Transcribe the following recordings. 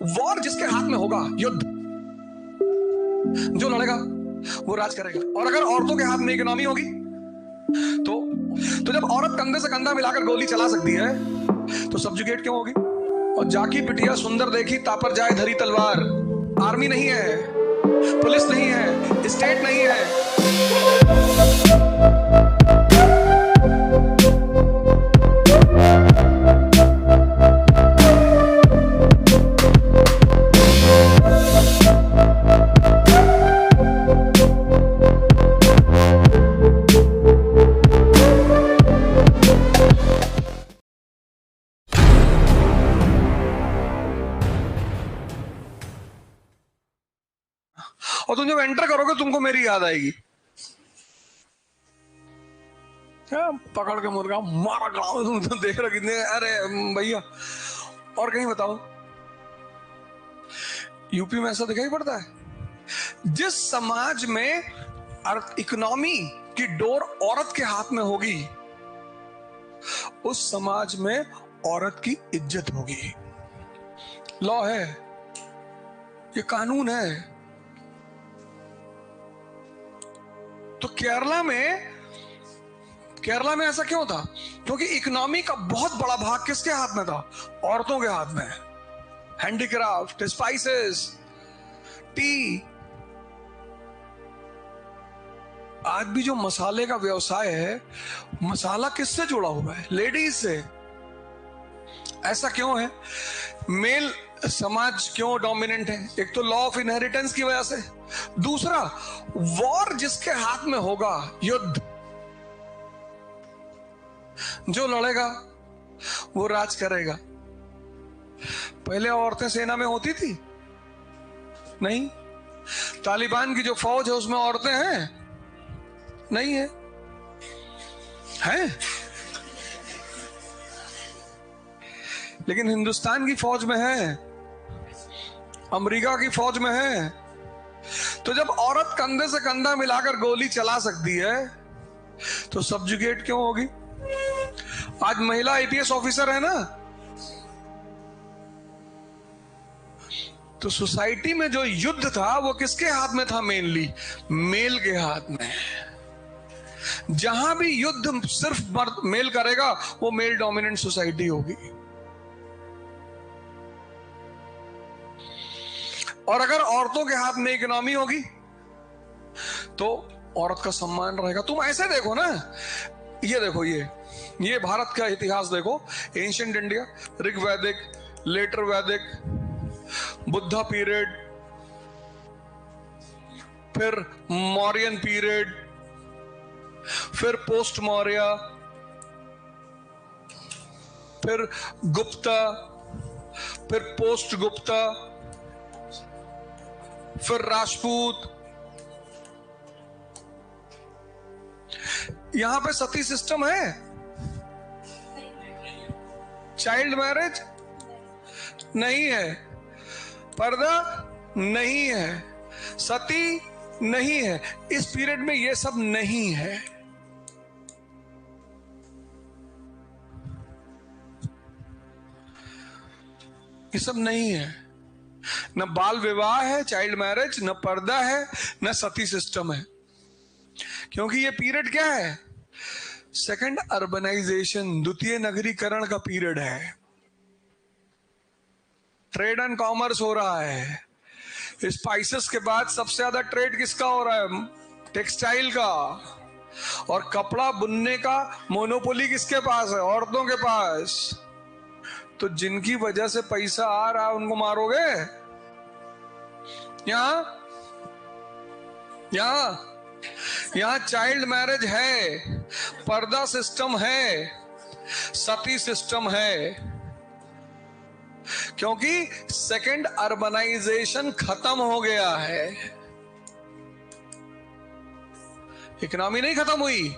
War जिसके हाथ में होगा, युद्ध, जो लड़ेगा वो राज करेगा। और अगर औरतों के हाथ में इकोनॉमी होगी तो जब औरत कंधे से कंधा मिलाकर गोली चला सकती है तो सब्जुगेट क्यों होगी? और जाकी पिटिया सुंदर देखी तापर जाए धरी तलवार। आर्मी नहीं है, पुलिस नहीं है, स्टेट नहीं है। और तुम जब एंटर करोगे तुमको मेरी याद आएगी। पकड़ के मुर्गा मारा गड़ा, तुम तो देख रहे कितने। अरे भैया, और कहीं बताओ, यूपी में ऐसा दिखाई पड़ता है? जिस समाज में इकोनॉमी की डोर औरत के हाथ में होगी उस समाज में औरत की इज्जत होगी। लॉ है, ये कानून है। तो केरला में ऐसा क्यों था? क्योंकि इकोनॉमी का बहुत बड़ा भाग किसके हाथ में था? औरतों के हाथ में। Handicraft, spices, T. आज भी जो मसाले का व्यवसाय है, मसाला किससे जुड़ा हुआ है? लेडीज से। ऐसा क्यों है? मेल समाज क्यों डोमिनेंट है? एक तो लॉ ऑफ इनहेरिटेंस की वजह से, दूसरा वॉर जिसके हाथ में होगा, युद्ध, जो लड़ेगा वो राज करेगा। पहले औरतें सेना में होती थी? नहीं। तालिबान की जो फौज है उसमें औरतें हैं? नहीं है। हैं? लेकिन हिंदुस्तान की फौज में है, अमेरिका की फौज में है। तो जब औरत कंधे से कंधा मिलाकर गोली चला सकती है तो सब्जुगेट क्यों होगी? आज महिला आईपीएस ऑफिसर है ना, तो सोसाइटी में जो युद्ध था वो किसके हाथ में था? मेनली मेल के हाथ में। जहां भी युद्ध सिर्फ मर्द मेल करेगा वो मेल डोमिनेंट सोसाइटी होगी। और अगर औरतों के हाथ में इकोनॉमी होगी तो औरत का सम्मान रहेगा। तुम ऐसे देखो ना, ये देखो, ये भारत का इतिहास देखो। एंशिएंट इंडिया, ऋग वैदिक, लेटर वैदिक, बुद्धा पीरियड, फिर मौर्यन पीरियड, फिर पोस्ट मौर्य, फिर गुप्ता, फिर पोस्ट गुप्ता, फिर राजपूत। यहां पे सती सिस्टम है? चाइल्ड मैरिज नहीं है, पर्दा नहीं है, सती नहीं है। इस पीरियड में ये सब नहीं है। ये सब नहीं है। न बाल विवाह है, चाइल्ड मैरिज, न पर्दा है, न सती सिस्टम है। क्योंकि ये पीरियड क्या है? सेकंड अर्बनाइजेशन, द्वितीय नगरीकरण का पीरियड है। ट्रेड एंड कॉमर्स हो रहा है। स्पाइसेस के बाद सबसे ज्यादा ट्रेड किसका हो रहा है? टेक्सटाइल का। और कपड़ा बुनने का मोनोपोली किसके पास है? औरतों के पास। तो जिनकी वजह से पैसा आ रहा है उनको मारोगे? यहां चाइल्ड मैरिज है, पर्दा सिस्टम है, सती सिस्टम है। क्योंकि सेकंड अर्बनाइजेशन खत्म हो गया है। इकोनॉमी नहीं खत्म हुई,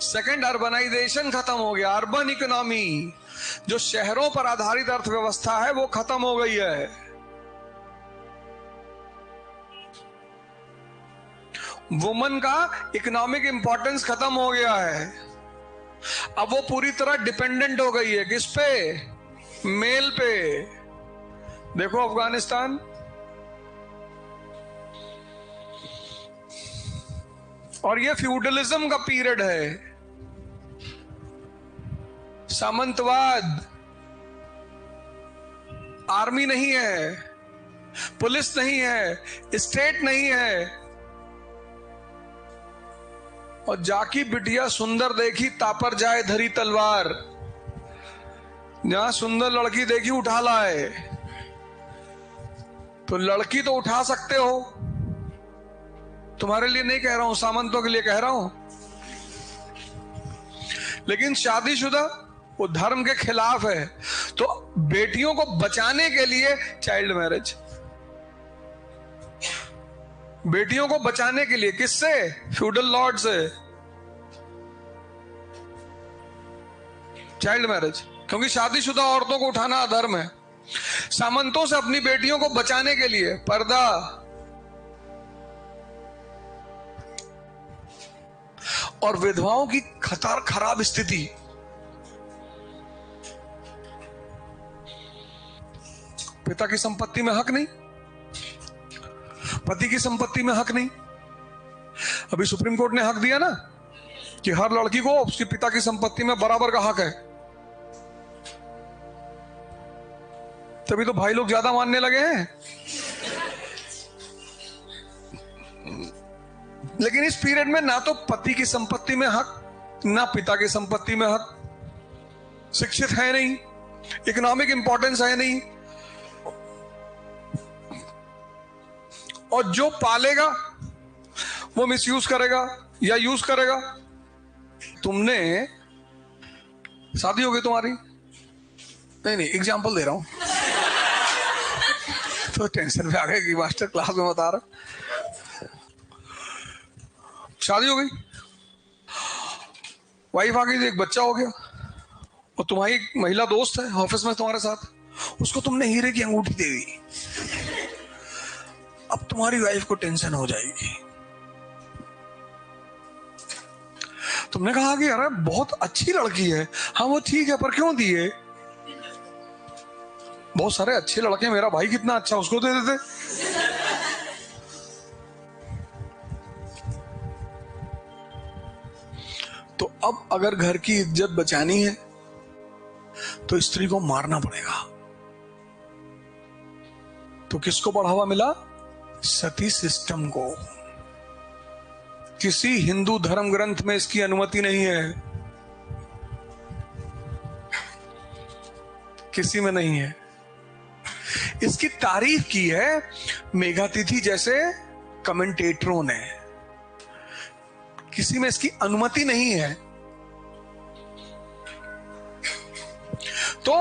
सेकंड अर्बनाइजेशन खत्म हो गया। अर्बन इकोनॉमी, जो शहरों पर आधारित अर्थव्यवस्था है, वो खत्म हो गई है। वुमन का इकोनॉमिक इंपॉर्टेंस खत्म हो गया है। अब वो पूरी तरह डिपेंडेंट हो गई है किस पे? मेल पे। देखो अफगानिस्तान, और ये फ्यूडलिज्म का पीरियड है, सामंतवाद, आर्मी नहीं है, पुलिस नहीं है, स्टेट नहीं है, और जाकी बिटिया सुंदर देखी तापर जाए धरी तलवार। जहां सुंदर लड़की देखी उठा लाए। तो लड़की तो उठा सकते हो, तुम्हारे लिए नहीं कह रहा हूं, सामंतों के लिए कह रहा हूं, लेकिन शादीशुदा वो धर्म के खिलाफ है। तो बेटियों को बचाने के लिए चाइल्ड मैरिज, बेटियों को बचाने के लिए, किससे? फ्यूडल लॉर्ड से, चाइल्ड मैरिज, क्योंकि शादीशुदा औरतों को उठाना अधर्म है। सामंतों से अपनी बेटियों को बचाने के लिए पर्दा, और विधवाओं की खराब स्थिति। पिता की संपत्ति में हक नहीं, पति की संपत्ति में हक नहीं। अभी सुप्रीम कोर्ट ने हक दिया ना कि हर लड़की को उसके पिता की संपत्ति में बराबर का हक है। तभी तो भाई लोग ज्यादा मानने लगे हैं। लेकिन इस पीरियड में ना तो पति की संपत्ति में हक, ना पिता की संपत्ति में हक, शिक्षित है नहीं, इकोनॉमिक इंपॉर्टेंस है नहीं, और जो पालेगा वो मिसयूज करेगा या यूज करेगा। तुमने शादी हो गई तुम्हारी, नहीं एग्जांपल दे रहा हूं, तो टेंशन में आ गए कि मास्टर क्लास में बता रहा। शादी हो गई, वाइफ आ गई, एक बच्चा हो गया, और तुम्हारी एक महिला दोस्त है ऑफिस में तुम्हारे साथ, उसको तुमने हीरे की अंगूठी दे दी। अब तुम्हारी वाइफ को टेंशन हो जाएगी। तुमने कहा कि अरे बहुत अच्छी लड़की है, हाँ वो ठीक है, पर क्यों दिए? बहुत सारे अच्छे लड़के, मेरा भाई कितना अच्छा, उसको दे देते। तो अब अगर घर की इज्जत बचानी है तो स्त्री को मारना पड़ेगा। तो किसको बढ़ावा मिला? सती सिस्टम को। किसी हिंदू धर्म ग्रंथ में इसकी अनुमति नहीं है, किसी में नहीं है। इसकी तारीफ की है मेघातिथि जैसे कमेंटेटरों ने, किसी में इसकी अनुमति नहीं है। तो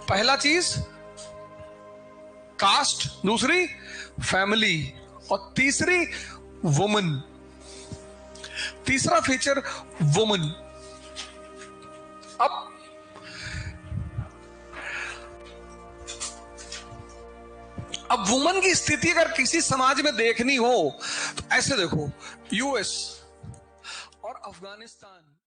पहला चीज कास्ट, दूसरी फैमिली, और तीसरी वुमन, तीसरा फीचर वुमन। अब वुमन की स्थिति अगर किसी समाज में देखनी हो तो ऐसे देखो, यूएस और अफगानिस्तान